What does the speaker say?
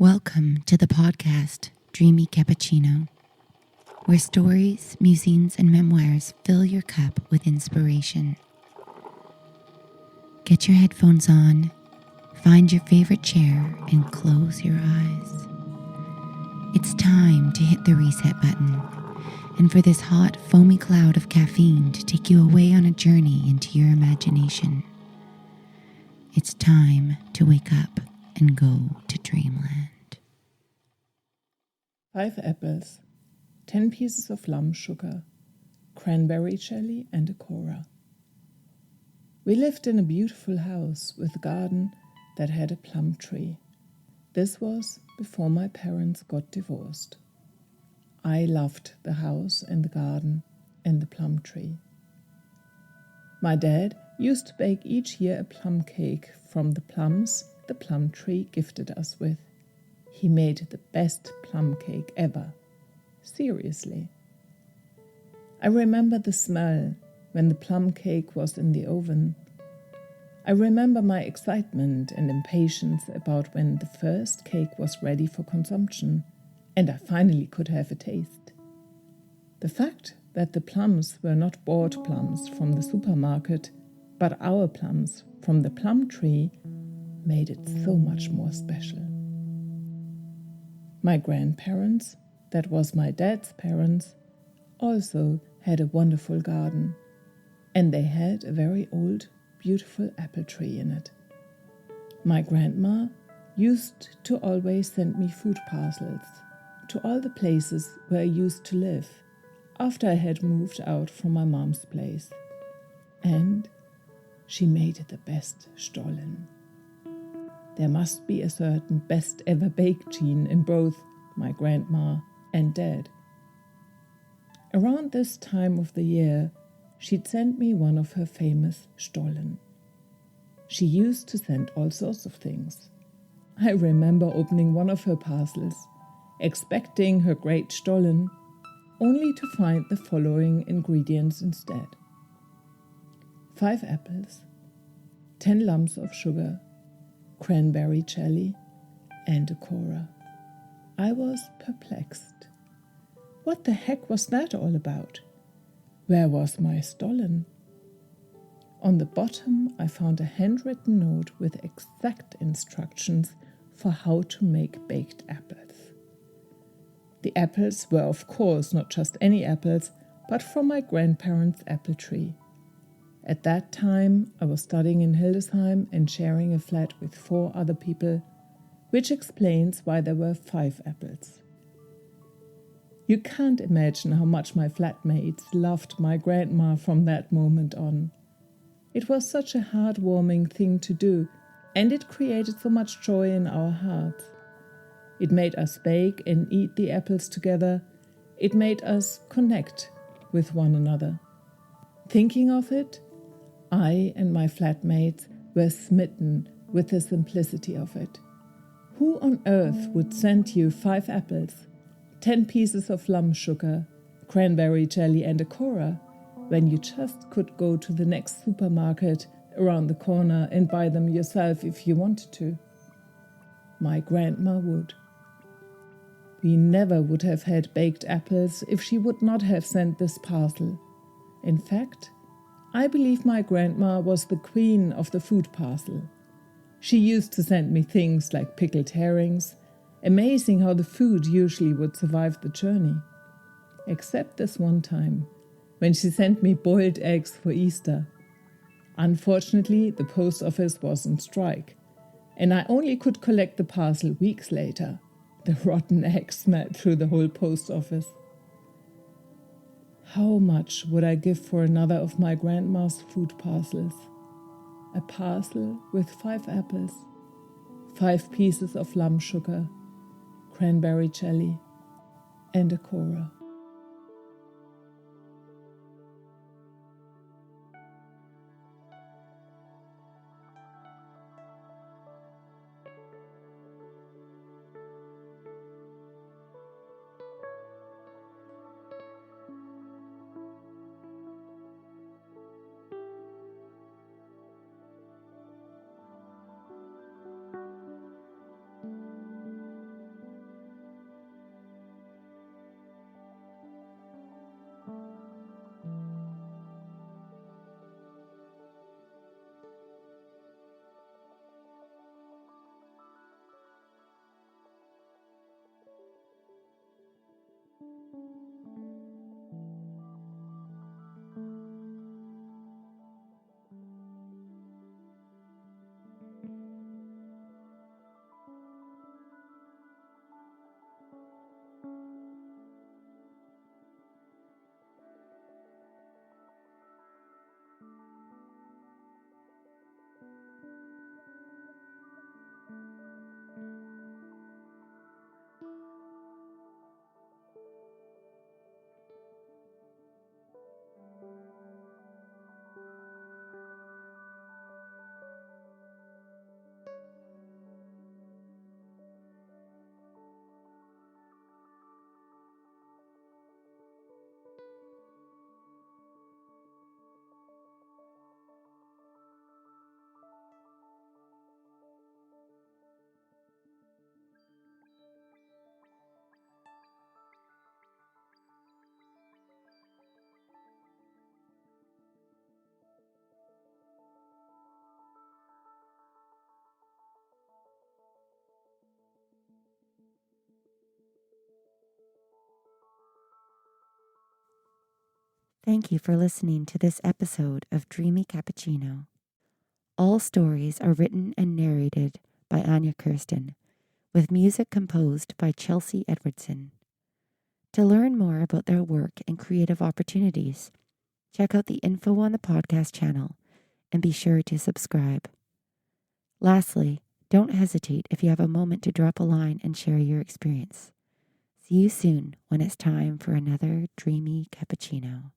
Welcome to the podcast, Dreamy Cappuccino, where stories, musings, and memoirs fill your cup with inspiration. Get your headphones on, find your favorite chair, and close your eyes. It's time to hit the reset button, and for this hot, foamy cloud of caffeine to take you away on a journey into your imagination. It's time to wake up and go to dreamland. 5 apples, 10 pieces of lump sugar, cranberry jelly and a cola. We lived in a beautiful house with a garden that had a plum tree. This was before my parents got divorced. I loved the house and the garden and the plum tree. My dad used to bake each year a plum cake from the plums the plum tree gifted us with. He made the best plum cake ever. Seriously. I remember the smell when the plum cake was in the oven. I remember my excitement and impatience about when the first cake was ready for consumption and I finally could have a taste. The fact that the plums were not bought plums from the supermarket, but our plums from the plum tree made it so much more special. My grandparents, that was my dad's parents, also had a wonderful garden, and they had a very old, beautiful apple tree in it. My grandma used to always send me food parcels to all the places where I used to live after I had moved out from my mom's place. And she made the best stollen. There must be a certain best ever baked gene in both my grandma and dad. Around this time of the year, she'd send me one of her famous stollen. She used to send all sorts of things. I remember opening one of her parcels, expecting her great stollen, only to find the following ingredients instead: 5 apples, 10 lumps of sugar, cranberry jelly, and a cola. I was perplexed. What the heck was that all about? Where was my stollen? On the bottom, I found a handwritten note with exact instructions for how to make baked apples. The apples were, of course, not just any apples, but from my grandparents' apple tree. At that time, I was studying in Hildesheim and sharing a flat with 4 other people, which explains why there were 5 apples. You can't imagine how much my flatmates loved my grandma from that moment on. It was such a heartwarming thing to do, and it created so much joy in our hearts. It made us bake and eat the apples together. It made us connect with one another. Thinking of it, I and my flatmates were smitten with the simplicity of it. Who on earth would send you 5 apples, 10 pieces of lump sugar, cranberry jelly and a cola, when you just could go to the next supermarket around the corner and buy them yourself if you wanted to? My grandma would. We never would have had baked apples if she would not have sent this parcel. In fact, I believe my grandma was the queen of the food parcel. She used to send me things like pickled herrings. Amazing how the food usually would survive the journey. Except this one time, when she sent me boiled eggs for Easter. Unfortunately, the post office was on strike, and I only could collect the parcel weeks later. The rotten eggs smelled through the whole post office. How much would I give for another of my grandma's food parcels? A parcel with 5 apples, 5 pieces of lump sugar, cranberry jelly, and a cola. Thank you for listening to this episode of Dreamy Cappuccino. All stories are written and narrated by Anya Kirsten, with music composed by Chelsea Edwardson. To learn more about their work and creative opportunities, check out the info on the podcast channel and be sure to subscribe. Lastly, don't hesitate if you have a moment to drop a line and share your experience. See you soon when it's time for another Dreamy Cappuccino.